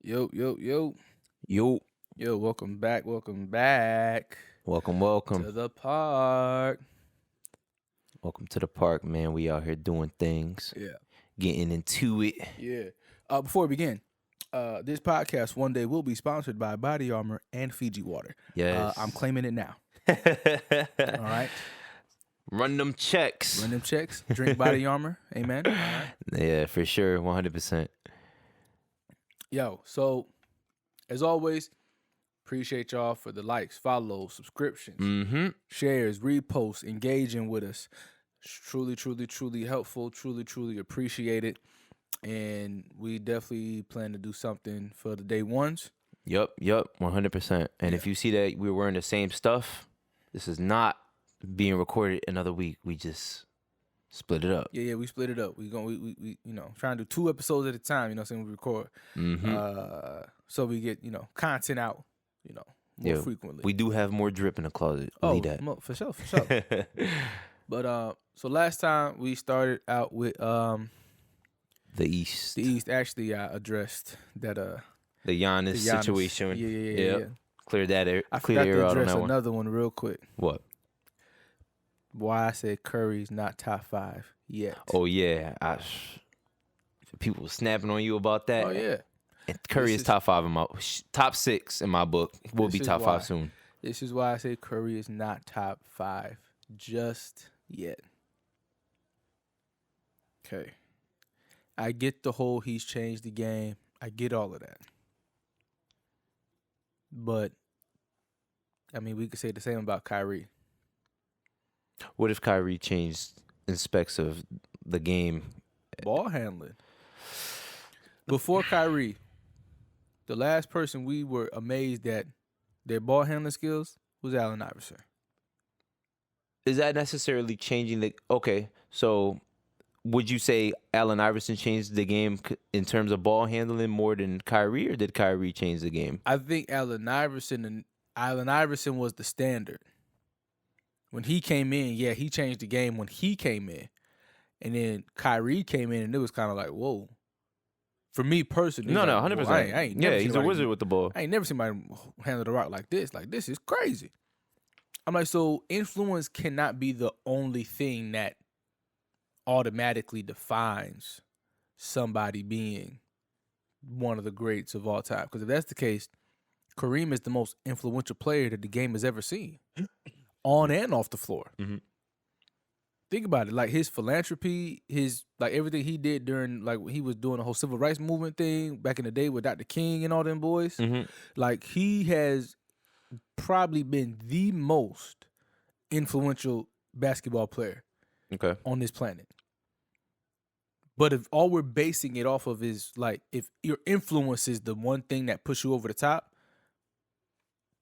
Yo, yo, yo. Yo, Yo, welcome back. Welcome back welcome to the park. Welcome to the park, man. We out here doing things, Yeah. getting into it. Yeah. Before we begin, this podcast one day will be sponsored by Body Armor and Fiji Water. Yes. I'm claiming it now. All right. Run them checks. Run them checks. Drink Body Armor. Amen. All right. Yeah, for sure. 100%. Yo, so as always, appreciate y'all for the likes, follows, subscriptions, Mm-hmm. shares, reposts, engaging with us. Truly, truly, truly helpful. Truly, truly appreciate it. And we definitely plan to do something for the day ones. Yup, 100%. And if you see that we're wearing the same stuff, this is not being recorded another week. We just split it up. Yeah, we split it up. We trying to do 2 episodes at a time, you know what I'm saying, we record. Mm-hmm. So we get, content out, more frequently. We do have more drip in the closet. Oh, Leave that. for sure. But so last time we started out with the East. the East. Actually, I addressed that The Giannis situation. Yeah. Clear that air. I Clear forgot the air to out on address that one. another one real quick. What? Why I said Curry's not top 5 yet. Oh yeah, people snapping on you about that. Oh yeah. And Curry is top 5 in my top 6 in my book. Will be This is top why. 5 soon. This is why I say Curry is not top 5 just yet. Okay. I get the whole he's changed the game. I get all of that. But, I mean, we could say the same about Kyrie. What if Kyrie changed aspects of the game? Ball handling. Before Kyrie, the last person we were amazed at their ball handling skills was Allen Iverson. Is that necessarily changing the? Okay, so would you say Allen Iverson changed the game in terms of ball handling more than Kyrie, or did Kyrie change the game? I think Allen Iverson was the standard. When he came in, yeah, he changed the game when he came in. And then Kyrie came in, and it was kind of like, whoa. For me personally. No, like, 100%. I ain't never Yeah, seen he's a nobody- wizard with the ball. I ain't never seen somebody handle the rock like this. Like, this is crazy. I'm like, so influence cannot be the only thing that automatically defines somebody being one of the greats of all time. Because if that's the case, Kareem is the most influential player that the game has ever seen, on and off the floor. Mhm. Think about it, like his philanthropy, his like everything he did during like he was doing the whole civil rights movement thing back in the day with Dr. King and all them boys. Mm-hmm. Like he has probably been the most influential basketball player Okay. on this planet. But if all we're basing it off of is like if your influence is the one thing that push you over the top,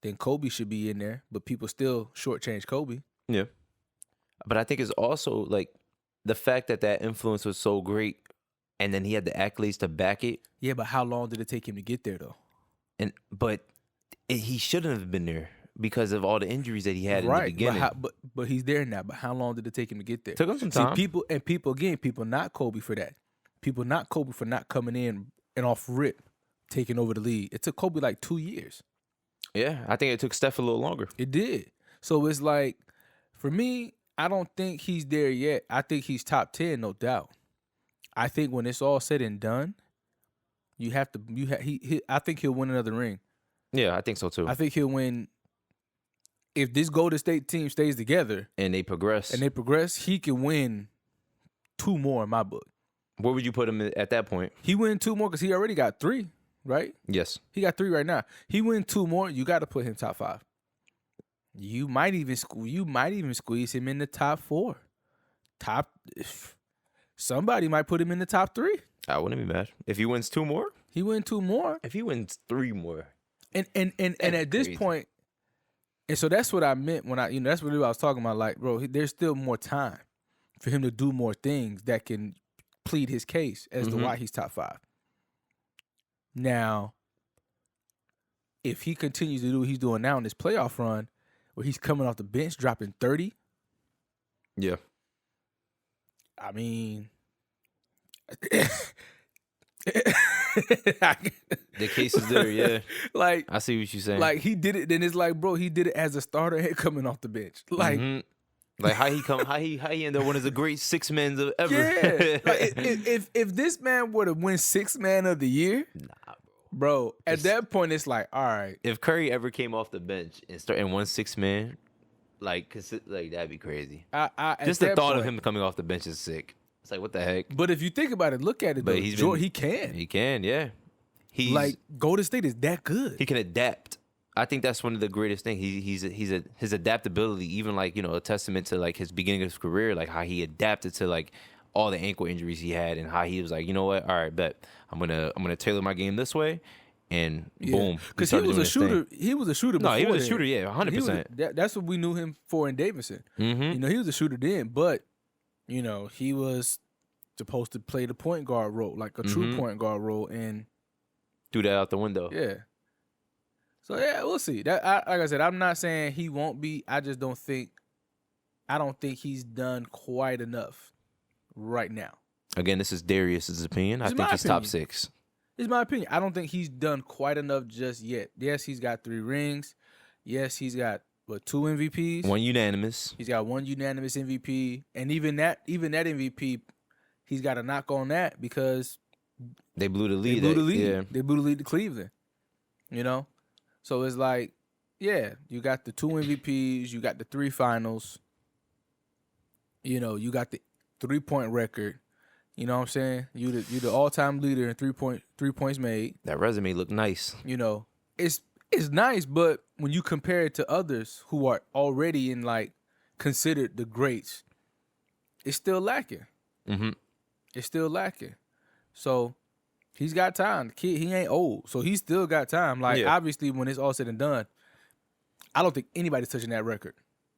then Kobe should be in there. But people still shortchange Kobe. Yeah. But I think it's also like the fact that influence was so great, and then he had the accolades to back it. Yeah, but how long did it take him to get there though? But he shouldn't have been there because of all the injuries that he had in the beginning. But he's there now. But how long did it take him to get there? Took him some time. See, people not Kobe for that. People not Kobe for not coming in and off rip, taking over the league. It took Kobe like 2 years. Yeah, I think it took Steph a little longer. It did. So it's like, for me, I don't think he's there yet. I think he's top 10, no doubt. I think when it's all said and done, I think he'll win another ring. Yeah, I think so too. I think he'll win. If this Golden State team stays together and they progress. he can win 2 more in my book. Where would you put him at that point? He win 2 more because he already got 3, right? Yes. He got 3 right now. He win 2 more, you got to put him top 5. You might even squeeze him in the top 4. Somebody might put him in the top 3. I wouldn't be mad if he wins 2 more. He win 2 more, If he wins 3 more, and at this crazy. point, and so that's what I meant when that's really what I was talking about. Like, bro, there's still more time for him to do more things that can plead his case as to why he's top 5. Now, if he continues to do what he's doing now in this playoff run, where he's coming off the bench dropping 30, yeah, I mean, The case is there, yeah. Like, I see what you're saying. like he did it. Then it's like, bro, he did it as a starter and coming off the bench. Like, like how he ended up one of the great 6 men of ever. yeah. Like, if this man were to win 6th man of the year, Nah, bro, at that point it's like, all right. if Curry ever came off the bench and won 6 man, like that'd be crazy. Just the thought of him coming off the bench is sick. It's like, what the heck? But if you think about it, look at it. But though, he can. He can, yeah. He's Like Golden State is that good. he can adapt. I think that's one of the greatest things. His adaptability, even like, you know, a testament to like his beginning of his career, like how he adapted to like all the ankle injuries he had, and how he was like, you know what, all right, bet I'm gonna tailor my game this way, and boom, because he was a shooter. He was a shooter. No, he was a then. shooter. Yeah, 100%. That's what we knew him for in Davidson. Mm-hmm. You know, he was a shooter then, but you know, he was supposed to play the point guard role, like a true point guard role, and do that out the window. yeah. So yeah, we'll see. That like I said, I'm not saying he won't be. I just don't think. I don't think he's done quite enough right now. Again, this is Darius's opinion. I think he's top 6. It's my opinion. I don't think he's done quite enough just yet. Yes, he's got 3 rings. Yes, he's got 2 MVPs. 1 unanimous. He's got 1 unanimous MVP, and even that MVP, he's got a knock on that because they blew the lead. Yeah. They blew the lead to Cleveland. You know, so it's like, yeah, you got the 2 MVPs, you got the 3 finals. You know, you got the 3-point record. You know what I'm saying? You the all-time leader in 3 points made. That resume looked nice. You know, it's nice, but when you compare it to others who are already in like considered the greats, it's still lacking. Mm-hmm. It's still lacking. So he's got time. The kid, he ain't old, so he's still got time. Like obviously, when it's all said and done, I don't think anybody's touching that record.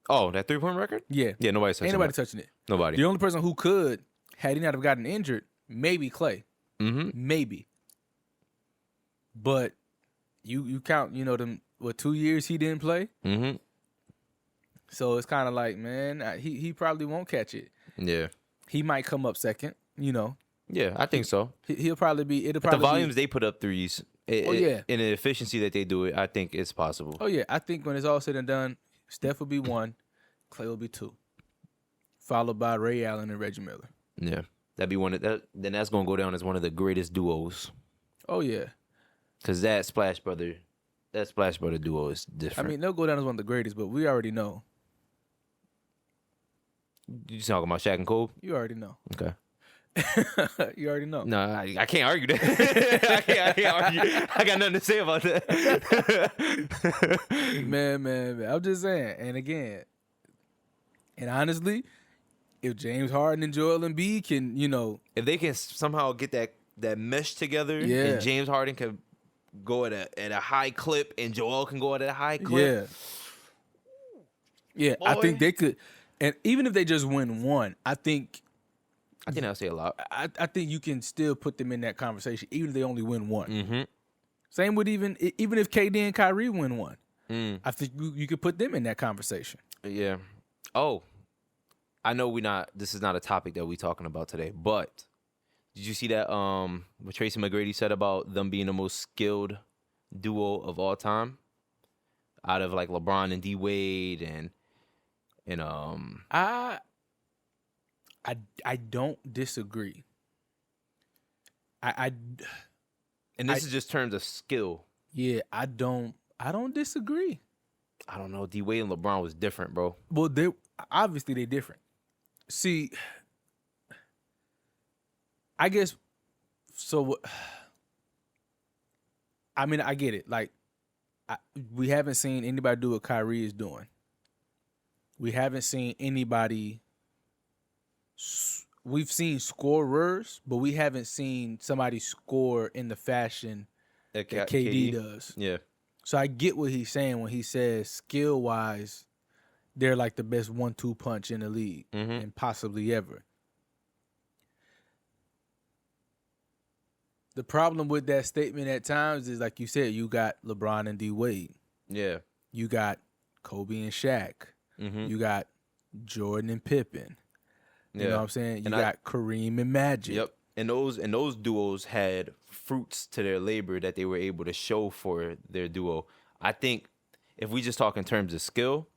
Oh, that 3-point record? Yeah, nobody's touching. Ain't nobody touching it. Nobody. The only person who could, had he not have gotten injured, maybe Clay. Mm-hmm. Maybe. But you count, you know, them 2 years he didn't play. Mm-hmm. So it's kind of like, man, he probably won't catch it. Yeah. He might come up second, you know. Yeah, I think so. He'll probably be. It'll But probably the volumes they put up threes. yeah. And the efficiency that they do it, I think it's possible. Oh yeah, I think when it's all said and done, Steph will be 1, Clay will be 2, followed by Ray Allen and Reggie Miller. Yeah, that'd be one of that. Then that's gonna go down as one of the greatest duos. Oh yeah, because that Splash Brother duo is different. I mean, they'll go down as one of the greatest, but we already know. You talking about Shaq and Kobe? You already know. Okay. You already know. No, I can't argue that. I can't argue. I got nothing to say about that. Man. I'm just saying. And again, and honestly, if James Harden and Joel Embiid can, you know, if they can somehow get that mesh together, and James Harden can go at a high clip, and Joel can go at a high clip. Yeah. I think they could. And even if they just win 1, I think I'll say a lot. I think you can still put them in that conversation, even if they only win 1. Mm-hmm. Same with even if KD and Kyrie win 1. I think you could put them in that conversation. Yeah. Oh, I know this is not a topic that we're talking about today, but did you see that what Tracy McGrady said about them being the most skilled duo of all time? Out of like LeBron and D Wade and I don't disagree. And this is just terms of skill. Yeah, I don't disagree. I don't know. D Wade and LeBron was different, bro. Well, they're different. See, I guess so. I mean, I get it. Like, we haven't seen anybody do what Kyrie is doing. We haven't seen anybody. We've seen scorers, but we haven't seen somebody score in the fashion that KD does. Yeah. So I get what he's saying when he says skill-wise, they're like the best 1-2 punch in the league and possibly ever. The problem with that statement at times is, like you said, you got LeBron and D Wade. Yeah. You got Kobe and Shaq. Mm-hmm. You got Jordan and Pippen. You know what I'm saying? You got Kareem and Magic. Yep. And those duos had fruits to their labor that they were able to show for their duo. I think if we just talk in terms of skill,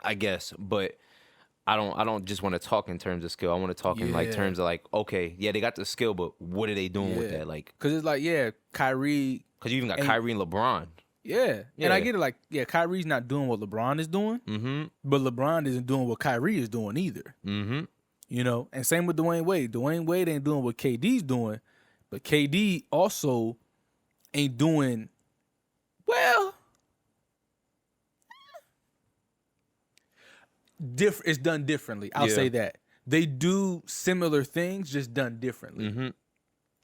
I guess, but I don't just want to talk in terms of skill. I want to talk in like Yeah. terms of like, okay, yeah, they got the skill, but what are they doing with Yeah. that? Like, Because it's like, yeah, Kyrie, because you even got And- Kyrie and LeBron. yeah. And I Yeah. get it, like, yeah, Kyrie's not doing what LeBron is doing, Mm-hmm. but LeBron isn't doing what Kyrie is doing either. Mm-hmm. You know, and same with Dwayne Wade. Dwayne Wade ain't doing what KD's doing, but KD also ain't doing well. It's done differently. I'll Yeah. say that they do similar things, just done differently. Mm-hmm.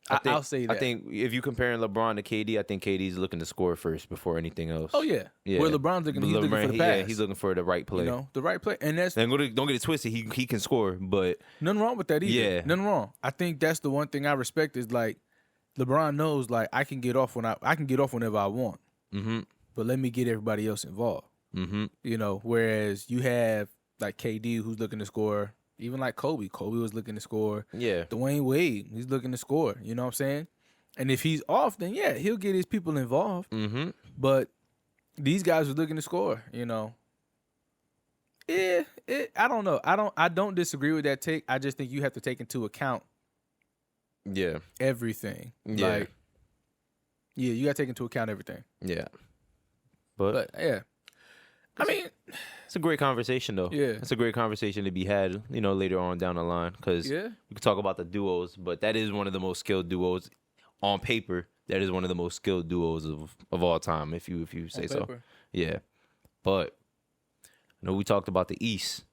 I'll say that. I think if you comparing LeBron to KD, I think KD's looking to score first before anything else. Oh yeah, Yeah. Where LeBron's looking, But he's looking for the LeBron, pass. yeah, he's looking for the right play. You know, the right play, and that's And don't get it twisted. He can score, but nothing wrong with that either. Yeah. Nothing wrong. I think that's the one thing I respect is like LeBron knows like I can get off I can get off whenever I want, mm-hmm. but let me get everybody else involved. Mm-hmm. You know, whereas you have like KD who's looking to score, even like Kobe. Kobe was looking to score. Yeah. Dwayne Wade, he's looking to score. You know what I'm saying? And if he's off, then yeah, he'll get his people involved. Mm-hmm. But these guys are looking to score. You know. I don't know. I don't disagree with that take. I just think you have to take into account Yeah. everything. Yeah. Like, yeah, you got to take into account everything. Yeah. But yeah, I mean, it's a great conversation, though. Yeah. It's a great conversation to be had, later on down the line. Because yeah, we could talk about the duos, but that is one of the most skilled duos on paper. That is one of the most skilled duos of all time, if you say on so. paper. Yeah. But I know we talked about the East.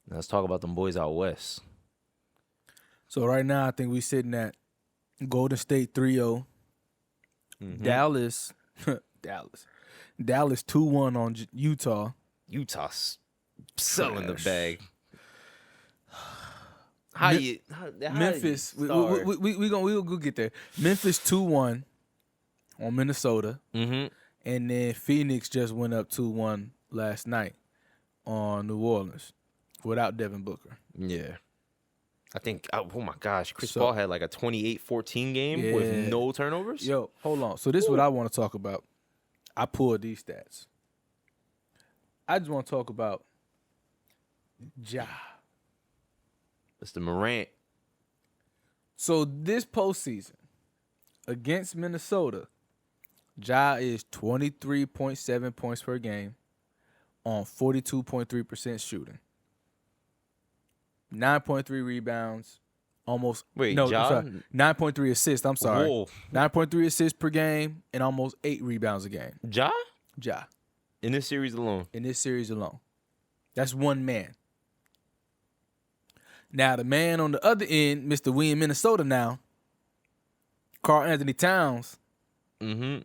Now let's talk about them boys out west. So right now, I think we sitting at Golden State 3-0, Mhm. Dallas 2-1 on Utah. Utah's selling the Trash. bag. Memphis, we gonna go get there. Memphis 2-1 on Minnesota, Mm-hmm. and then Phoenix just went up 2-1 last night on New Orleans without Devin Booker. Yeah. I think, oh my gosh, Chris So- Paul had like a 28-14 game with Yeah. no turnovers. Yo, hold on. So this is what I want to talk about. I pulled these stats. I just want to talk about Ja. Mr. Morant. So this postseason against Minnesota, Ja is 23.7 points per game on 42.3% shooting. 9.3 rebounds, almost Wait, no, Ja? I'm sorry, 9.3 assists. I'm sorry, Whoa. 9.3 assists per game and almost 8 rebounds a game. Ja? Ja In this series alone. in this series alone. That's one man. Now the man on the other end, Mr. We in Minnesota now, Karl Anthony Towns, Mm-hmm.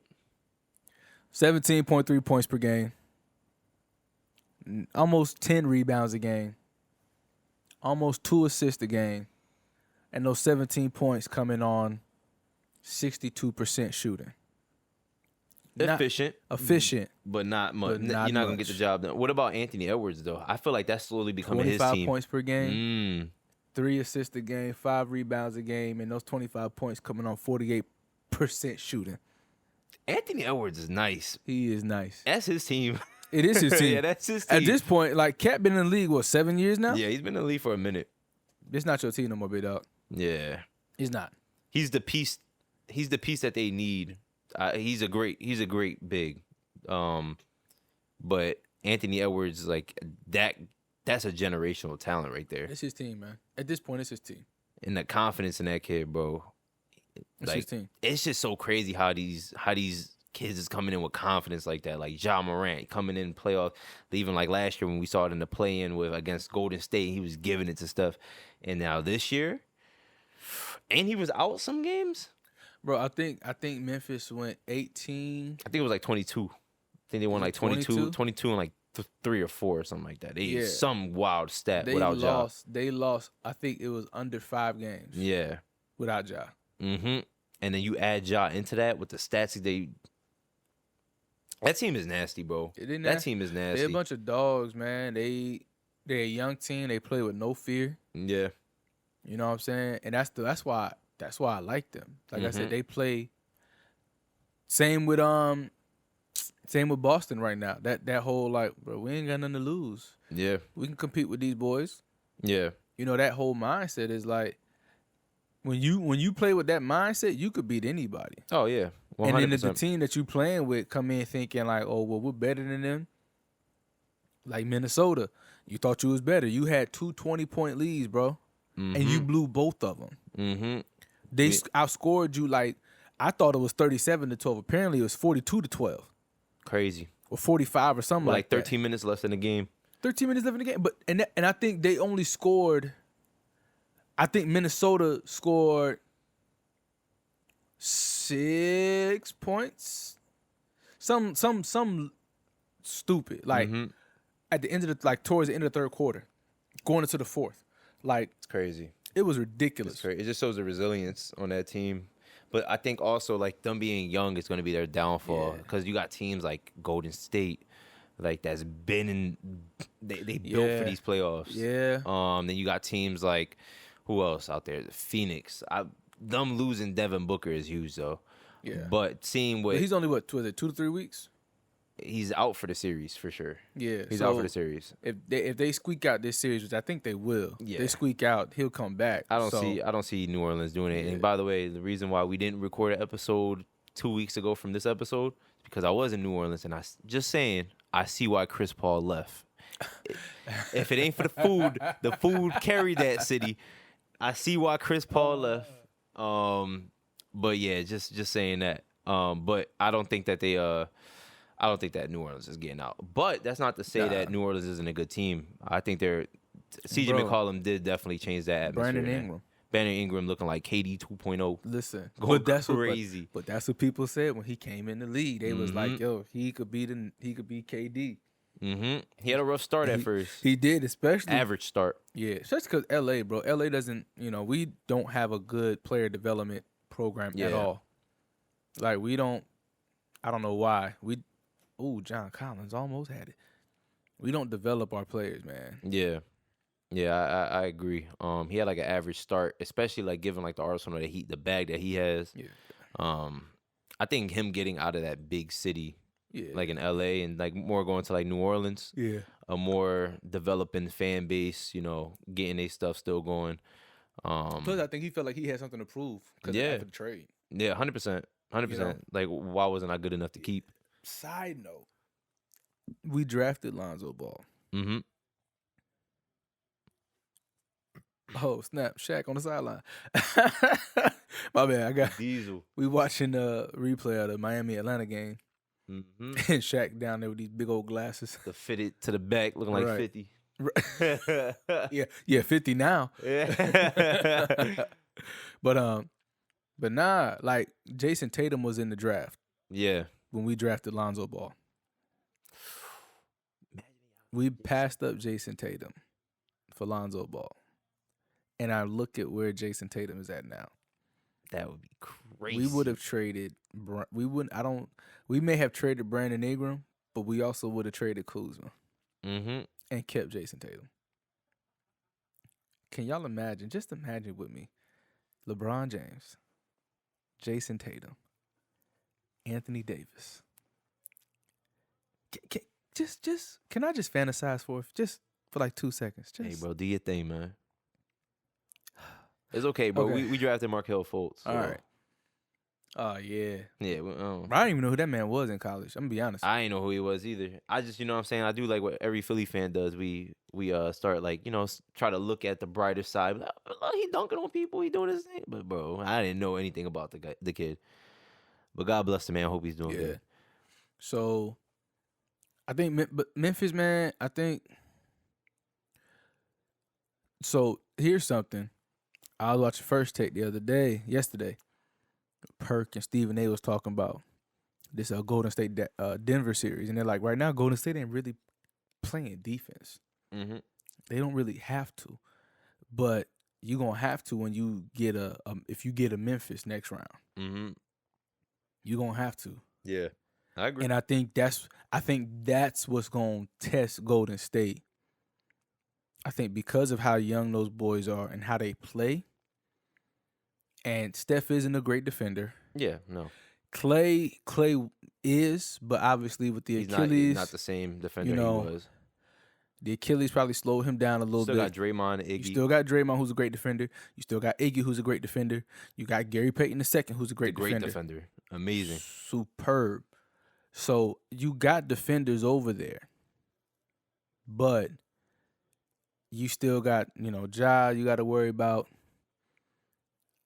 17.3 points per game, almost 10 rebounds a game, almost 2 assists a game, and those 17 points coming on 62% shooting. Not Efficient, but not much. But not You're not going to much. get the job done. What about Anthony Edwards, though? I feel like that's slowly becoming his 25 team. points per game, Mm. 3 assists a game, 5 rebounds a game, and those 25 points coming on 48% shooting. Anthony Edwards is nice. He is nice. That's his team. It is his team. Yeah, that's his team. At this point, like Cat been in the league, 7 years now? Yeah, he's been in the league for a minute. It's not your team no more, big dog. Yeah. It's not. He's the piece that they need. He's a great big. But Anthony Edwards, like that's a generational talent right there. It's his team, man. At this point, it's his team. And the confidence in that kid, bro. It's his team. It's just so crazy how these kids is coming in with confidence like that. Like Ja Morant coming in playoff, even like last year when we saw it in the play-in with against Golden State, he was giving it to stuff. And now this year, and he was out some games. Bro, I think Memphis went 18. I think it was like 22. I think they won like 22 and like 3 or 4 or something like that. Yeah. Some wild stat They without Ja. lost. They lost. I think it was under 5 games Yeah. without Ja. Mm-hmm. And then you add Ja into that with the stats that team is nasty, bro. They That team is nasty. They're a bunch of dogs, man. They're a young team. They play with no fear. Yeah. You know what I'm saying? And that's why I like them. Like I said, they play. Same with Boston right now. That whole like, bro, we ain't got nothing to lose. Yeah. We can compete with these boys. Yeah. You know, that whole mindset is like when you play with that mindset, you could beat anybody. Oh yeah. 100%. And then if the team that you playing with come in thinking like, oh well, we're better than them. Like Minnesota, you thought you was better. You had 2 20-point leads, bro, and you blew both of them. Mm-hmm. They outscored you like I thought it was 37-12. Apparently, it was 42-12 Crazy. or 45 or something like 13 minutes left in the game. 13 minutes left in the game, but and I think they only scored. I think Minnesota scored 6 points. Some stupid like at the end of towards the end of the third quarter, going into the fourth. Like It's crazy. it was ridiculous. It's crazy. It just shows the resilience on that team. But I think also like them being young is going to be their downfall because you got teams like Golden State, like that's been in they built for these playoffs. Yeah. Then you got teams like who else out there? Phoenix. Them losing Devin Booker is huge though. Yeah. But seeing what He's only what 2 to 3 weeks. he's out for the series for sure. Yeah, He's so out for the series. If they squeak out this series, which I think they will, Yeah. they squeak out, he'll come back. I don't see New Orleans doing it. Yeah. And by the way, the reason why we didn't record an episode 2 weeks ago from this episode is because I was in New Orleans and just saying I see why Chris Paul left. If it ain't for the food carried that city. I see why Chris Paul left. But yeah, just saying that. But I don't think that I don't think that New Orleans is getting out. But that's not to say that New Orleans isn't a good team. I think CJ McCollum did definitely change that atmosphere. Brandon Ingram looking like KD 2.0. Listen, Going that's crazy. But that's what people said when he came in the league. They was like, yo, he could be KD. He had a rough start at first. He did, especially average start. Yeah, especially because LA, bro. LA doesn't, we don't have a good player development program at all. Like we don't. I don't know why John Collins almost had it. We don't develop our players, man. Yeah, I agree. He had like an average start, especially like given like the Arsenal the bag that he has. Yeah. I think him getting out of that big city, like in LA, and like more going to like New Orleans, a more developing fan base, getting their stuff still going. Plus, I think he felt like he had something to prove because of the trade. Yeah, 100%. Like, why wasn't I good enough to keep? Side note, we drafted Lonzo Ball. Oh snap! Shaq on the sideline. My bad. I got Diesel. We watching the replay of the Miami Atlanta game, and Shaq down there with these big old glasses. The fitted to the back, looking like 50. Yeah, 50 now. But nah, like Jason Tatum was in the draft. Yeah. When we drafted Lonzo Ball. We passed up Jason Tatum for Lonzo Ball. And I look at where Jason Tatum is at now. That would be crazy. We would have traded we may have traded Brandon Ingram, but we also would have traded Kuzma. And kept Jason Tatum. Can y'all imagine? Just imagine with me. LeBron James, Jason Tatum, Anthony Davis. Can I just fantasize for like 2 seconds? Hey, bro, do your thing, man. It's okay, bro. Okay. We drafted Markelle Fultz. So. All right. Oh, yeah. Yeah. I didn't even know who that man was in college. I'm going to be honest. I didn't know who he was either. I just, what I'm saying? I do like what every Philly fan does. We start like, try to look at the brighter side. Like, oh, he dunking on people. He doing his thing. But, bro, I didn't know anything about the kid. But God bless the man. I hope he's doing good. So, I think Memphis, man, so here's something. I was watching First Take yesterday. Perk and Stephen A was talking about this Golden State Denver series, and they're like, right now Golden State ain't really playing defense. They don't really have to, but you gonna have to when you get if you get a Memphis next round. You gonna have to. Yeah, I agree. And I think that's what's gonna test Golden State I think because of how young those boys are and how they play, and Steph isn't a great defender. Yeah, no. Clay is, but obviously with the He's not Achilles, the same you defender he know, was. the Achilles probably slowed him down a little Still bit. got Draymond, You Iggy. still got Draymond, who's a great defender. You still got Iggy, who's a great defender. You got Gary Payton II, who's a great defender. Amazing. Superb. So you got defenders over there, but you still got, Ja, you got to worry about.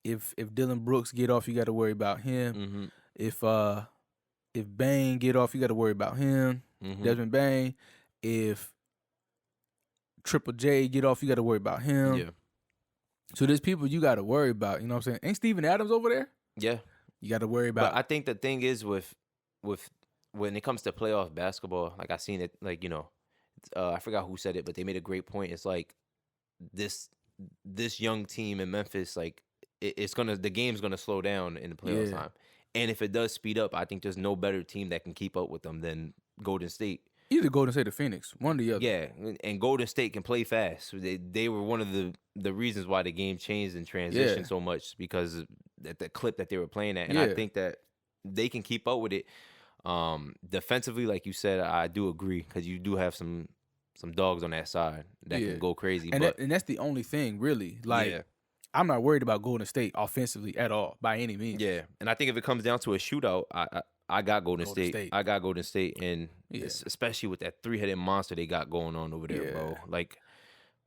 If Dylan Brooks get off, you got to worry about him. Mm-hmm. If Bane get off, you got to worry about him. Mm-hmm. Desmond Bane. If Triple J get off, you got to worry about him. Yeah. So there's people you got to worry about. You know what I'm saying? Ain't Steven Adams over there? Yeah. You got to worry about. But I think the thing is with when it comes to playoff basketball, like I seen it, like I forgot who said it, but they made a great point. It's like this young team in Memphis, like the game's gonna slow down in the playoff time, and if it does speed up, I think there's no better team that can keep up with them than Golden State. Either Golden State or Phoenix, one or the other. Yeah, and Golden State can play fast. They were one of the reasons why the game changed and transitioned so much because of the clip that they were playing at, and I think that they can keep up with it. Defensively, like you said, I do agree because you do have some dogs on that side that can go crazy. And that's the only thing, really. Like, I'm not worried about Golden State offensively at all by any means. Yeah, and I think if it comes down to a shootout, I got Golden State. I got Golden State, and especially with that 3-headed monster they got going on over there, bro. Like,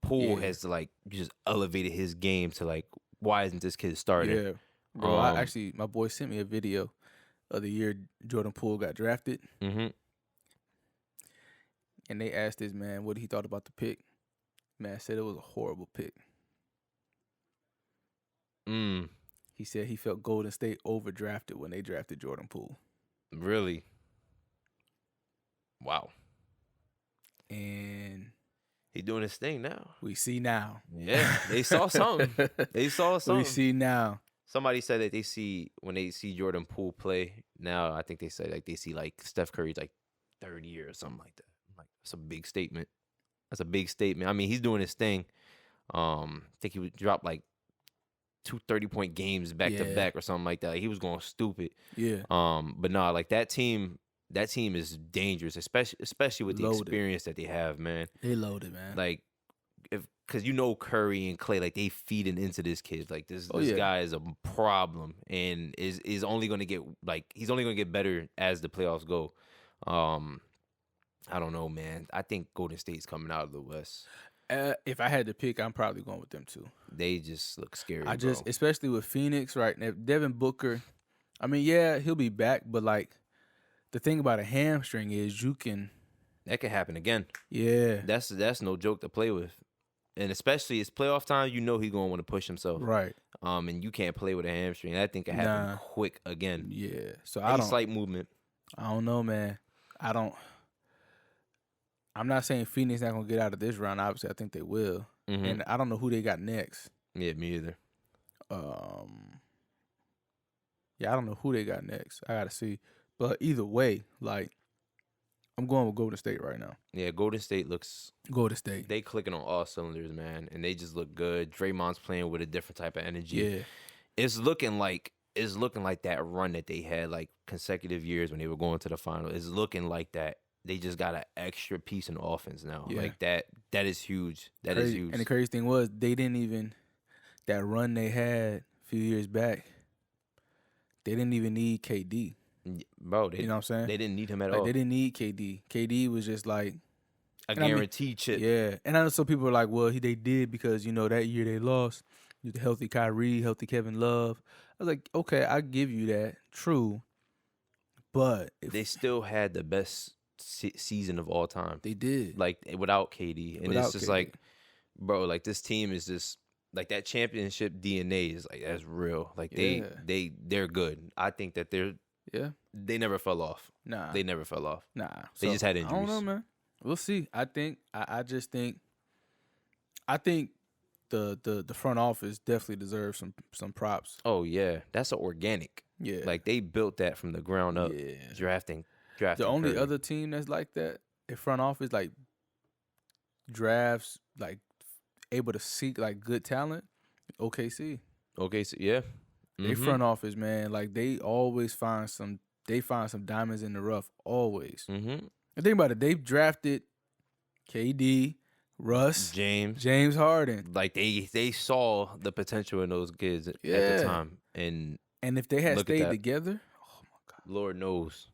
Poole has like just elevated his game to like, why isn't this kid starting? Yeah, bro. My boy sent me a video of the year Jordan Poole got drafted. Mm-hmm. And they asked this man what he thought about the pick. Man said it was a horrible pick. He said he felt Golden State overdrafted when they drafted Jordan Poole. Really? Wow. And he doing his thing now. We see now. Yeah, they saw something. We see now. Somebody said that when they see Jordan Poole play now, I think they said like they see like Steph Curry's like third year or something like that. Like, that's a big statement. I mean, he's doing his thing. I think he would drop like 2 30-point games back to back or something like that. Like, he was going stupid. Yeah. But nah, like that team is dangerous, especially with the experience that they have, man. They loaded, man. Like, because Curry and Clay, like they feeding into this kid. Like this guy is a problem, and is only gonna get he's only gonna get better as the playoffs go. I don't know, man. I think Golden State's coming out of the West. If I had to pick, I'm probably going with them too. They just look scary. Especially with Phoenix, right? Now, Devin Booker, I mean, yeah, he'll be back, but like the thing about a hamstring is that can happen again. Yeah, that's no joke to play with, and especially it's playoff time. He's going to want to push himself, right? And you can't play with a hamstring. That thing can happen quick again. Yeah, so any slight movement. I don't know, man. I'm not saying Phoenix not gonna get out of this round. Obviously, I think they will, and I don't know who they got next. Yeah, me either. Yeah, I don't know who they got next. I gotta see, but either way, like I'm going with Golden State right now. Yeah, Golden State. They clicking on all cylinders, man, and they just look good. Draymond's playing with a different type of energy. Yeah, it's looking like that run that they had like consecutive years when they were going to the final. It's looking like that. They just got an extra piece in offense now. Yeah. Like that is huge. That is huge. And the crazy thing was they didn't even that run they had a few years back. They didn't even need KD. Bro, you know what I'm saying? They didn't need him at all. They didn't need KD. KD was just like a guaranteed chip. Yeah. And I know some people are like, well, they did because, that year they lost. The healthy Kyrie, healthy Kevin Love. I was like, okay, I give you that. True. But they still had the best season of all time. They did. Like without KD. And it's just KD. Like, bro, like this team is just like that championship DNA is like that's real. Like they're good. I think that they never fell off. Nah. They never fell off. Nah. They just had injuries. I don't know, man. We'll see. I just think the front office definitely deserves some props. Oh yeah. That's organic. Yeah. Like they built that from the ground up. Yeah. Drafting the only Curry. Other team that's like that in front office, like drafts like able to seek like good talent, OKC. Okay, so yeah. They Mhm. front office, man, like they always find some. They find some diamonds in the rough, always. Mhm. And think about it, they've drafted KD, Russ, James. James Harden, Like they saw the potential in those kids at the yeah. time, and And if they had look at stayed that. together, oh my God, Lord knows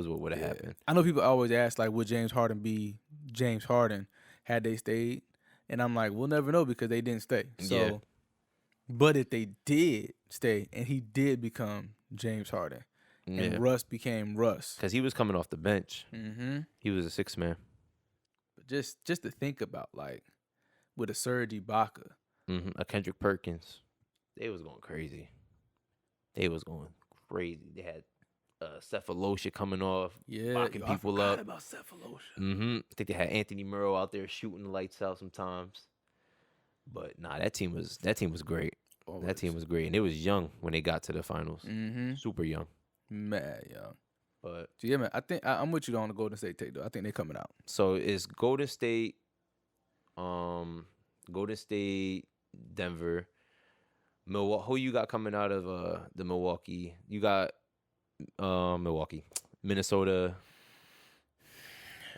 what would have yeah. happened. I know people always ask like, would James Harden be James Harden had they stayed? And I'm like, we'll never know because they didn't stay. So, Yeah. but if they did stay and he did become James Harden Yeah, and Russ became Russ, because he was coming off the bench. mm-hmm. He was a 6-man. But just to think about like with a Serge Ibaka, A Kendrick Perkins. They was going crazy. They had Cephalosha coming off, yeah, locking I people forgot up. about Cephalosha. I think they had Anthony Murrow out there shooting the lights out sometimes. But nah, that team was great. That team was great, and it was young when they got to the finals. Mm-hmm. Super young. Mad young. But So yeah, man, I think I'm with you on the Golden State take though. I think they're coming out. so it's Golden State, Denver, Milwaukee. Who you got coming out of the Milwaukee? You got Milwaukee, Minnesota,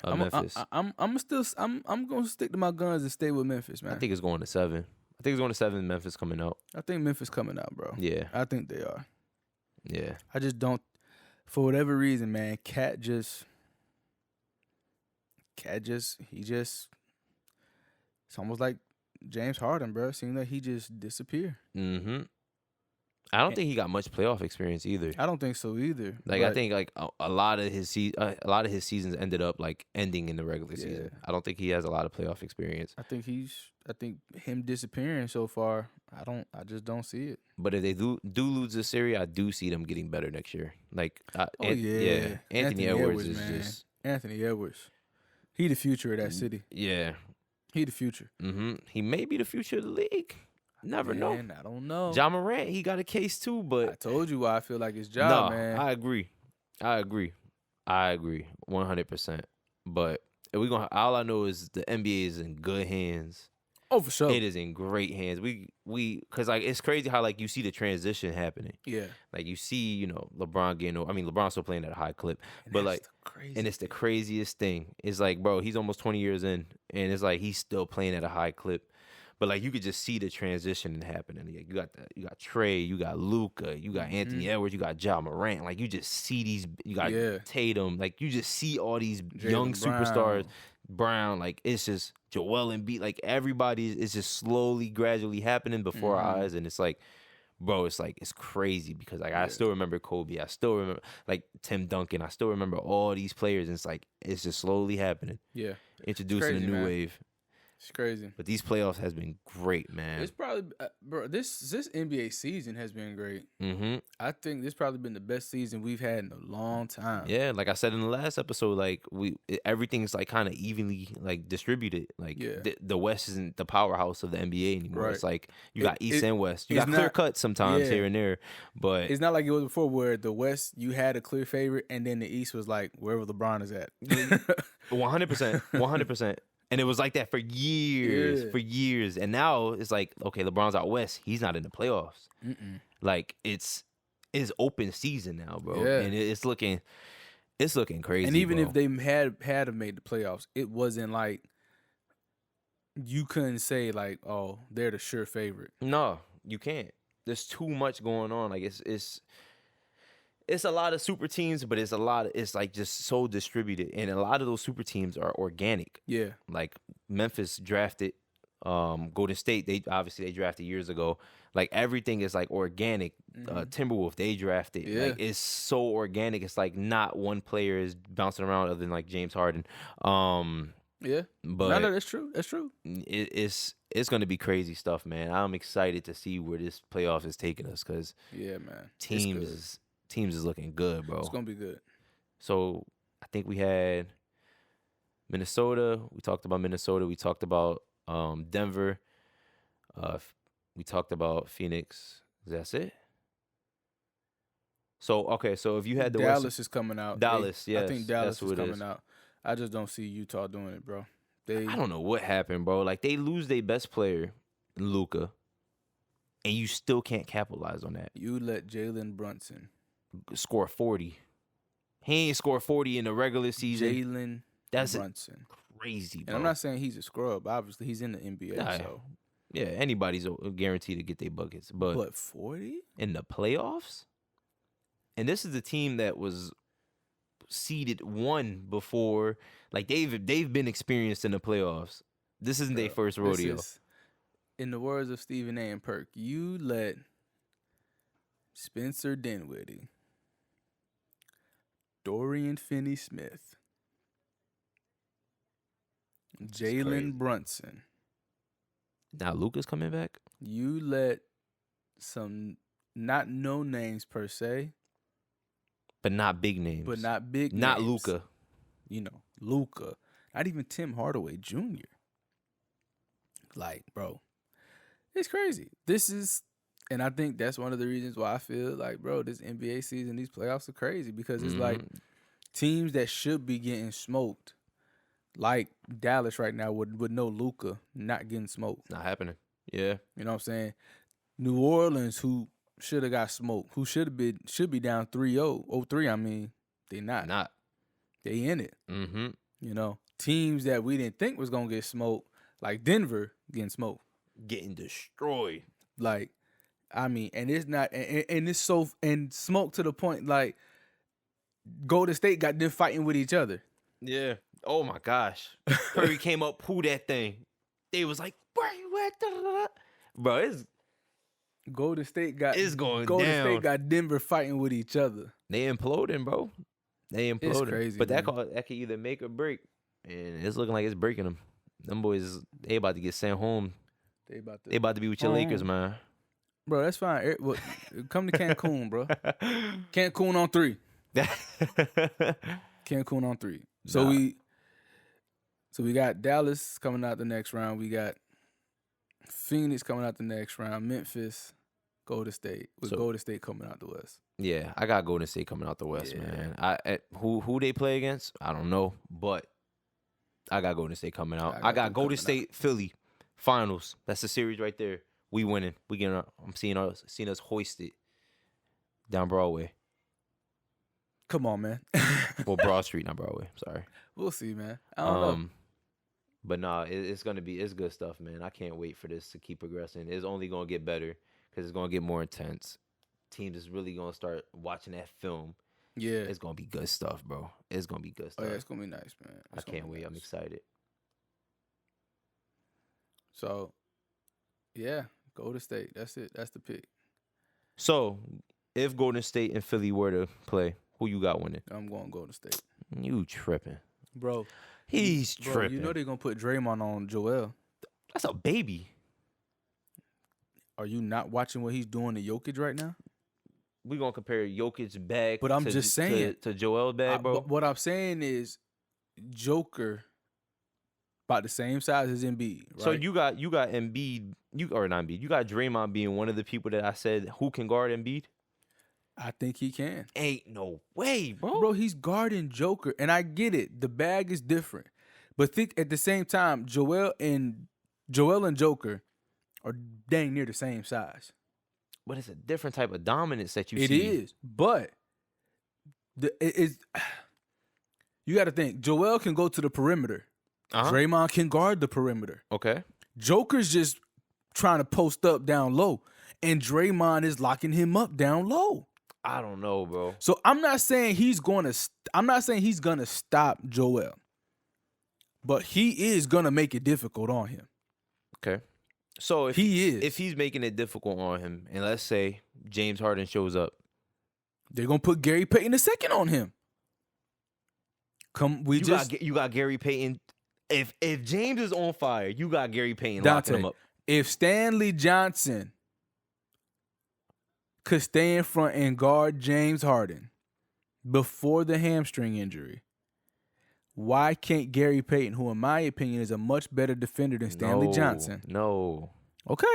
Memphis. I'm gonna stick to my guns and stay with Memphis, man. I think it's going to 7. I think it's going to 7. Memphis coming out. I think Memphis coming out, bro. Yeah, I think they are. yeah. I just don't, for whatever reason, man. Cat just, it's almost like James Harden, bro. Seems like he just disappeared. I don't think he got much playoff experience either. I don't think so either. Like I think like a lot of his seasons ended up like ending in the regular season. I don't think he has a lot of playoff experience. I think him disappearing so far. I just don't see it. But if they do lose this series, I do see them getting better next year. Like Anthony Edwards is man. just Anthony Edwards. He the future of that city. yeah. He the future. He may be the future of the league. Never know. I don't know. Ja Morant, he got a case too, but I told you why I feel like it's job, no, man. I agree 100%. But if we gonna, all I know is the NBA is in good hands. Oh, for sure. It is in great hands. We because like it's crazy how like you see the transition happening. Yeah. Like you see, LeBron LeBron's still playing at a high clip, but like, and it's the craziest thing. It's like, bro, he's almost 20 years in, and it's like he's still playing at a high clip. But like you could just see the transition happening. You got Trey, you got Luka, you got Anthony Edwards, you got Ja Morant. Like you just see these. You got Tatum. Like you just see all these young superstars. Brown, like it's just Joel Embiid. Like everybody is just slowly, gradually happening before our eyes, and it's like, bro, it's crazy because like I still remember Kobe. I still remember like Tim Duncan. I still remember all these players, and it's just slowly happening. Yeah, introducing a new wave. It's crazy. But these playoffs has been great, man. It's probably, bro. This NBA season has been great. I think this probably been the best season we've had in a long time. Yeah, like I said in the last episode, like everything's like kind of evenly like distributed. Like the West isn't the powerhouse of the NBA anymore. Right. It's like you got East and West. You got clear cuts sometimes here and there, but it's not like it was before where the West you had a clear favorite and then the East was like wherever LeBron is at. 100%. And it was like that for years. And now it's like, okay, LeBron's out West. He's not in the playoffs. Like it's open season now, bro. Yeah. And it's looking crazy. And even bro. if they had made the playoffs, it wasn't like you couldn't say like, oh, they're the sure favorite. No, you can't. There's too much going on. Like it's a lot of super teams, but it's like just so distributed. And a lot of those super teams are organic. Yeah. Like Memphis drafted Golden State. They drafted years ago. Like everything is like organic. Timberwolves, they drafted. Yeah. Like it's so organic. It's like not one player is bouncing around other than like James Harden. Yeah. But no, that's true. That's true. It's going to be crazy stuff, man. I'm excited to see where this playoff is taking us because man. Teams is looking good, bro. It's going to be good. So I think we had Minnesota. We talked about Minnesota. We talked about Denver. We talked about Phoenix. That's it. So, okay. So if you had the Dallas is coming out. Dallas, yes. I think Dallas is coming out. I just don't see Utah doing it, bro. I don't know what happened, bro. Like they lose their best player, Luka, and you still can't capitalize on that. You let Jalen Brunson. Score 40. He ain't scored 40 in the regular season. Jalen That's Brunson. crazy, bro. And I'm not saying he's a scrub. Obviously, he's in the NBA. Nah, So, yeah, anybody's guaranteed to get their buckets, but 40 in the playoffs, and this is the team that was seeded 1 before. Like they've been experienced in the playoffs. This isn't their first rodeo. In the words of Stephen A. and Perk, you let Spencer Dinwiddie, Dorian Finney-Smith, crazy. Jalen Brunson. Now Luka's coming back. You let some not no names per se, But not big names. but not big Not names. Luka. You know, Luka. Not even Tim Hardaway Jr. Like, bro, it's crazy. And I think that's one of the reasons why I feel like, bro, this NBA season, these playoffs are crazy because it's like teams that should be getting smoked, like Dallas right now with no Luka not getting smoked. Not happening. Yeah. You know what I'm saying? New Orleans, who should have got smoked, who should be down 3-0, 0-3, I mean, they not. Not. They in it. Mm-hmm. You know, teams that we didn't think was gonna get smoked, like Denver, getting smoked. Getting destroyed. Like, I mean, and it's not, and it's so, and smoke to the point, like, Golden State got them fighting with each other. Yeah. Oh my gosh. Curry came up, pulled that thing. They was like, where you at? Da-da-da-da. Bro, it's Golden State got going Golden down. State got Denver fighting with each other. They imploding, bro. They imploding. It's crazy, but that man. that could either make or break. And it's looking like it's breaking them. Them boys, they about to get sent home. They about to, They about to be with your Lakers, man. bro. That's fine. Come to Cancun, bro. Cancun on 3. Cancun on 3. So Nah. we got Dallas coming out the next round. We got Phoenix coming out the next round. Memphis, Golden State. With So- Golden State coming out the West. Yeah, I got Golden State coming out the West, Yeah. man. Who they play against? I don't know, but I got Golden State coming out. I I got got them Golden coming State, Philly, finals. That's the series right there. We winning. We getting. I'm seeing us hoisted down Broadway. Come on, man. Well, Broad Street, not Broadway. Sorry. We'll see, man. I don't know. But nah, it's good stuff, man. I can't wait for this to keep progressing. It's only gonna get better because it's gonna get more intense. Teams is really gonna start watching that film. Yeah. It's gonna be good stuff, bro. It's gonna be good Oh stuff. yeah, it's gonna be nice, man. I It's gonna can't be wait. I'm nice. excited. So, yeah, Golden State. That's it. That's the pick. So, if Golden State and Philly were to play, who you got winning? I'm going Golden State, You tripping? bro. He's Bro, tripping. you know they're gonna put Draymond on Joel. That's a baby. Are you not watching what he's doing to Jokic right now? We gonna compare Jokic's bag, But I'm just saying. to Joel's bag, bro. But what I'm saying is, Joker about the same size as Embiid. Right? So you got Embiid, or not Embiid. You got Draymond being one of the people that I said who can guard Embiid. I think he can. Ain't no way, bro. Bro, he's guarding Joker, and I get it. The bag is different, but think at the same time, Joel and Joker are dang near the same size. But it's a different type of dominance that you It see. is, but you got to think. Joel can go to the perimeter. Uh-huh. Draymond can guard the perimeter. Okay. Joker's just trying to post up down low, and Draymond is locking him up down low. I don't know, bro. So I'm not saying he's gonna stop Joel, but he is gonna make it difficult on him. Okay. So if He is. if he's making it difficult on him, and let's say James Harden shows up, They're gonna put Gary Payton II on him. you got Gary Payton. If James is on fire, you got Gary Payton locking him Dante, up. if Stanley Johnson could stay in front and guard James Harden before the hamstring injury, why can't Gary Payton, who in my opinion is a much better defender than Stanley Johnson? No. Okay.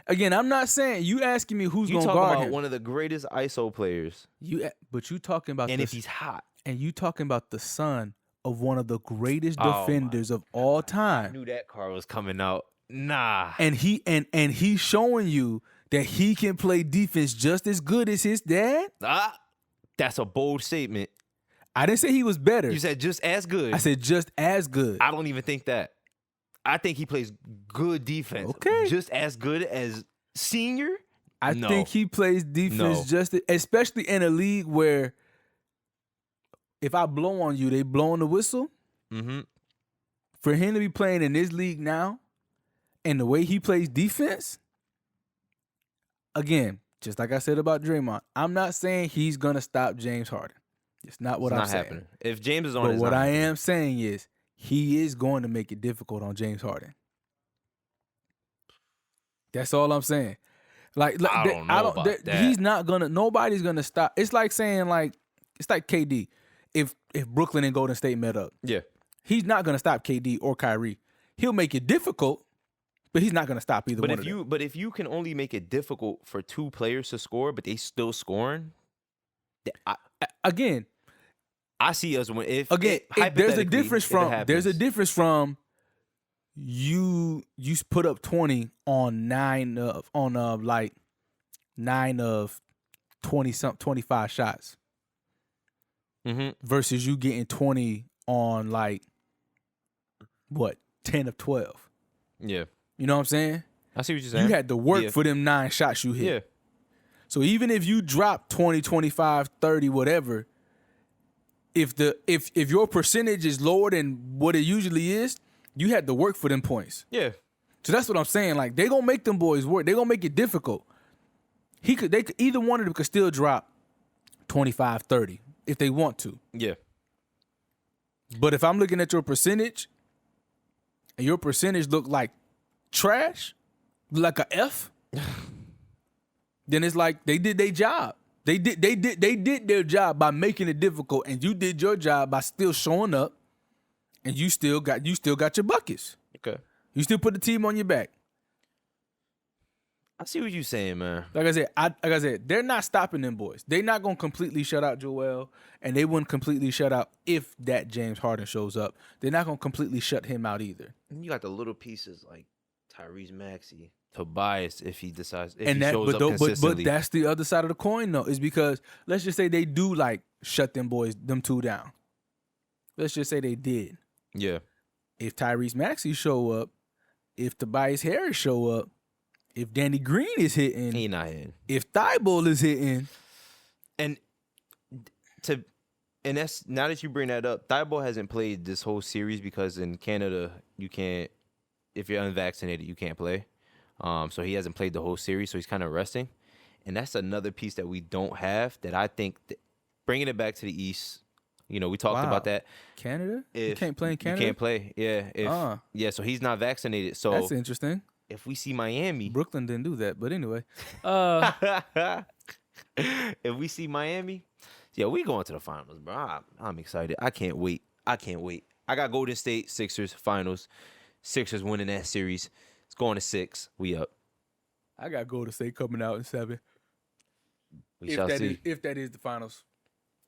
Again, I'm not saying you asking me who's You gonna talking guard about him. one of the greatest ISO players, But you talking about and the, if he's hot, and you talking about the son of one of the greatest Oh, my defenders of all I time. knew that card was coming out. Nah. And he's showing you that he can play defense just as good as his dad. That's a bold statement. I didn't say he was better. You said just as good. I said just as good. I don't even think that. I think he plays good defense. Okay. Just as good as Senior? I No. think he plays defense No. just, especially in a league where if I blow on you, they blowing the whistle. Mm-hmm. For him to be playing in this league now, and the way he plays defense, again, just like I said about Draymond, I'm not saying he's gonna stop James Harden. It's not what It's I'm not saying. happening. If James is on, But it's what not I happening. am saying is he is going to make it difficult on James Harden. That's all I'm saying. Like I don't know about that. He's not gonna. Nobody's gonna stop. It's like saying it's like KD. If Brooklyn and Golden State met up, Yeah. he's not gonna stop KD or Kyrie. He'll make it difficult, but he's not gonna stop either one of them. But if you can only make it difficult for two players to score, but they still scoring, Again, I see us when if there's a hypothetically, difference if it happens. from you put up 20 on 9 of 20 something 25 shots Mhm. versus you getting 20 on 10 of 12. Yeah. You know what I'm saying? I see what you're saying. You had to work Yeah. for them 9 shots you hit. Yeah. So even if you drop 20, 25, 30, whatever, if your percentage is lower than what it usually is, you had to work for them points. Yeah. So that's what I'm saying. Like, they gonna make them boys work. They gonna make it difficult. Either one of them could still drop 25, 30 if they want to. Yeah. But if I'm looking at your percentage and your percentage look like trash, like a F, then it's like they did their job. They did their job by making it difficult, and you did your job by still showing up, and you still got your buckets. Okay. You still put the team on your back. I see what you're saying, man. Like I said, they're not stopping them boys. They're not gonna completely shut out Joel, and they wouldn't completely shut out if that James Harden shows up. They're not gonna completely shut him out either. And you got the little pieces like Tyrese Maxey, Tobias, if he decides if And he that, shows up consistently. but that's the other side of the coin though, is because let's just say they do shut them two down. Let's just say they did. Yeah. If Tyrese Maxey show up, if Tobias Harris show up, if Danny Green is hitting, He not hitting. if Thibault is hitting, And that's now that you bring that up, Thibault hasn't played this whole series because in Canada you can't, if you're unvaccinated, you can't play. So he hasn't played the whole series, so he's kind of resting. And that's another piece that we don't have that I think bringing it back to the East. We talked Wow. about that. Canada, you If can't play in Canada. You can't play. Yeah. Yeah. So he's not vaccinated. So That's interesting. if we see Miami, Brooklyn didn't do that, but anyway. if we see Miami, yeah, we going to the finals, bro. I'm excited. I can't wait. I got Golden State Sixers finals. Sixers winning that series. It's going to 6. We up. I got Golden State coming out in 7. We shall see. If that is the finals,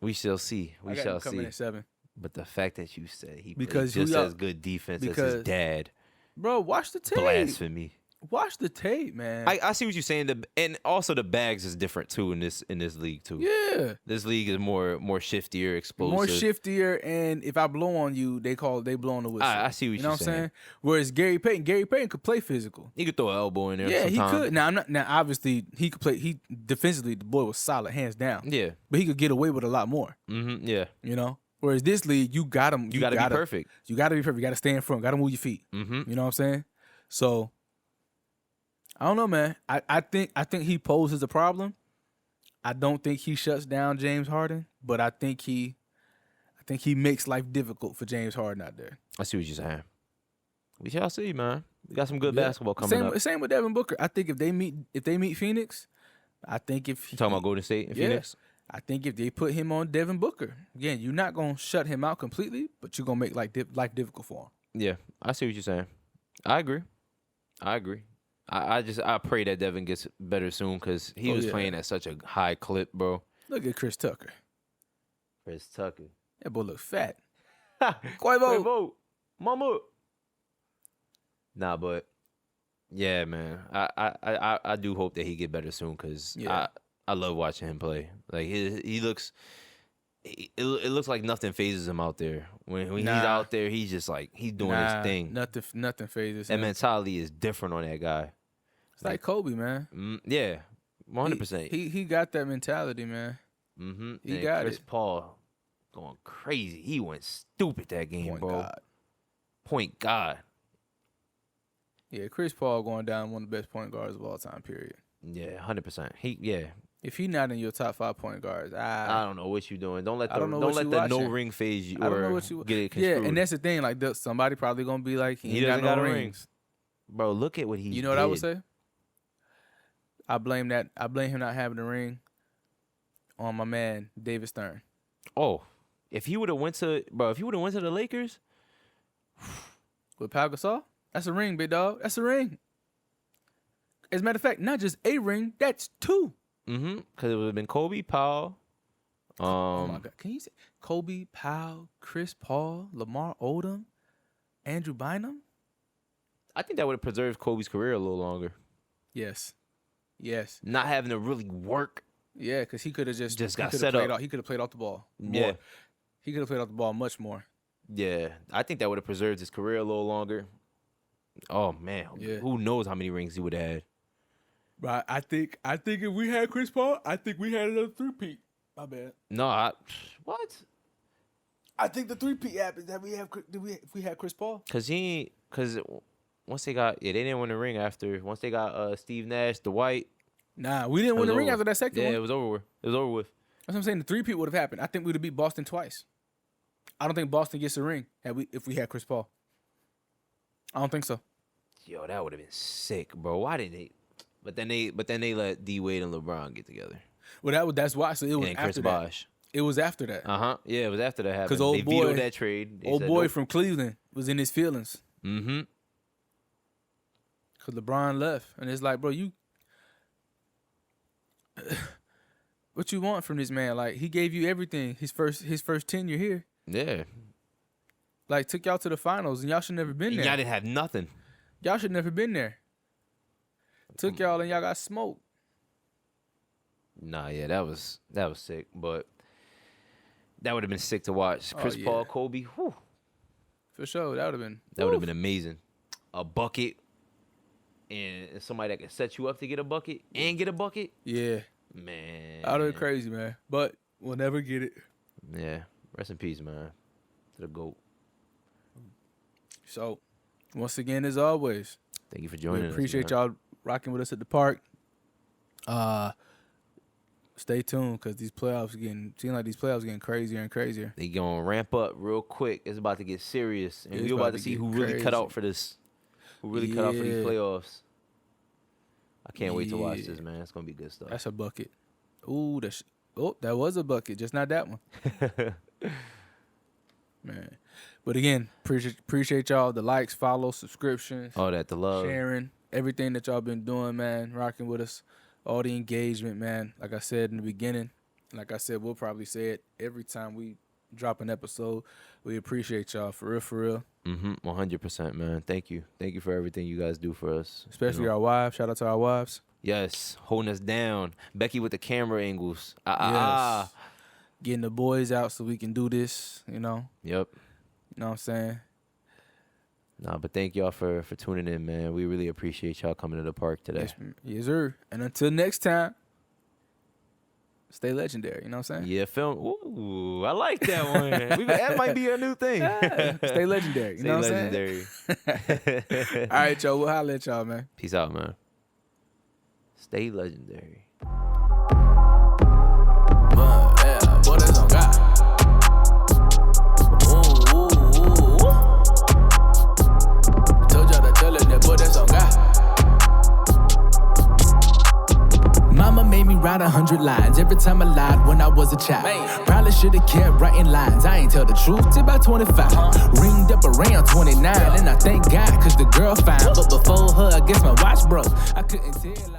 We shall see. We I got shall him coming see. in 7. But the fact that you said he Because played just who y'all- as good defense as because- his dad, Bro, watch the tape. blasphemy. Watch the tape, man. I see what you're saying. And also the bags is different too in this league too. yeah. This league is more shiftier, explosive. More shiftier, and if I blow on you, they blow on the whistle. I see what you know you're what I'm saying. saying? Whereas Gary Payton could play physical. He could throw an elbow in there. Yeah, sometime. he could. Now obviously he could play. He defensively, the boy was solid, hands down. Yeah. But he could get away with a lot more. Mm-hmm. Yeah. You know. Whereas this league, you got him. You got to be perfect. You got to be perfect. You got to stay in front. Got to move your feet. Mm-hmm. You know what I'm saying? So I don't know, man. I think he poses a problem. I don't think he shuts down James Harden, but I think he makes life difficult for James Harden out there. I see what you're saying. We shall see, man. We got some good Yeah. basketball coming up. Same with Devin Booker. I think if they meet Phoenix, I think if You talking about Golden State and Phoenix? I think if they put him on Devin Booker, again, you're not gonna shut him out completely, but you're gonna make life difficult for him. Yeah, I see what you're saying. I agree. I pray that Devin gets better soon because he was playing at such a high clip, bro. Look at Chris Tucker. Chris Tucker. That boy look fat. Quavo. Mama. Nah, but yeah, man. I do hope that he get better soon because I love watching him play. Like he looks. It looks like nothing phases him out there. When he's out there, he's just like he's doing his thing. Nothing phases him. That mentality is different on that guy. It's like Kobe, man. Yeah, 100%. He got that mentality, man. Mm-hmm. He got Chris Paul going crazy. He went stupid that game, bro. Point God. Yeah, Chris Paul going down one of the best point guards of all time. Period. Yeah, 100%. If he's not in your top 5 point guards, I don't know what you're doing. Don't let the no ring phase you or get it construed. Yeah, and that's the thing. Like somebody probably gonna be like, he doesn't got no rings. Bro, look at what he. You know what I would say? I blame him not having a ring on my man David Stern. Oh, if he would have went to the Lakers with Pau Gasol, that's a ring, big dog. That's a ring. As a matter of fact, not just a ring, that's 2. Mm-hmm. Because it would have been Kobe, Powell. Oh my God! Can you say Kobe, Powell, Chris Paul, Lamar Odom, Andrew Bynum? I think that would have preserved Kobe's career a little longer. Yes. Not having to really work. Yeah, because he could have just got set up. He could have played off the ball more. Yeah. He could have played off the ball much more. Yeah, I think that would have preserved his career a little longer. Oh man, who knows how many rings he would have had? But I think if we had Chris Paul, I think we had another 3-peat. My bad. No, what? I think the 3-peat happens that if we had Chris Paul. Because once they they didn't win the ring after. Once they got Steve Nash, Dwight. Nah, we didn't win the ring after that second one. Yeah, it was over with. That's what I'm saying. The 3-peat would have happened. I think we would have beat Boston twice. I don't think Boston gets a ring if we had Chris Paul. I don't think so. Yo, that would have been sick, bro. Why didn't they? But then they let D Wade and LeBron get together. Well, that's why. So it was and after Chris that. Bosh. It was after that. Yeah, it was after that happened. Because they vetoed that trade. Old boy from Cleveland was in his feelings. Mm-hmm. Because LeBron left, and it's like, bro, what you want from this man? Like, he gave you everything. His first tenure here. Yeah. Like, took y'all to the finals, and y'all should never been there. Y'all didn't have nothing. Y'all should never been there. Took y'all and y'all got smoked. Nah, yeah, that was sick, but that would have been sick to watch. Chris Paul, Kobe, whew. For sure, that would have been amazing. A bucket and somebody that can set you up to get a bucket and get a bucket. Yeah, man, that would be crazy, man. But we'll never get it. Yeah, rest in peace, man. To the GOAT. So, once again, as always, thank you for joining us. We appreciate y'all rocking with us at the park. Stay tuned because these playoffs getting crazier and crazier. They gonna ramp up real quick. It's about to get serious, and we're about to see who really cut out for this. Who really cut out for these playoffs? I can't wait to watch this, man. It's gonna be good stuff. That's a bucket. Ooh, that was a bucket, just not that one. Man, but again, appreciate y'all. The likes, follows, subscriptions, all that, the love, sharing, everything that y'all been doing, man. Rocking with us, all the engagement, man. Like I said in the beginning, like I said, we'll probably say it every time we drop an episode. We appreciate y'all for real. 100%, man. Thank you for everything you guys do for us, especially our wives. Shout out to our wives. Yes, holding us down. Becky with the camera angles. Yes. Getting the boys out so we can do this, Yep. You know what I'm saying? Nah, but thank y'all for tuning in, man. We really appreciate y'all coming to the park today. Yes, sir. And until next time, stay legendary. You know what I'm saying? Yeah, film. Ooh, I like that one. That might be a new thing. Yeah, stay legendary. You know what I'm saying? All right, y'all. We'll holler at y'all, man. Peace out, man. Stay legendary. Boy, that's on God. Told y'all to tell it, that boy, that's on God. Mama made me write 100 lines every time I lied when I was a child. Man. Probably should've kept writing lines. I ain't tell the truth till about 25. Ringed up around 29, and I thank God, cause the girl fine. But before her, I guess my watch broke. I couldn't tell.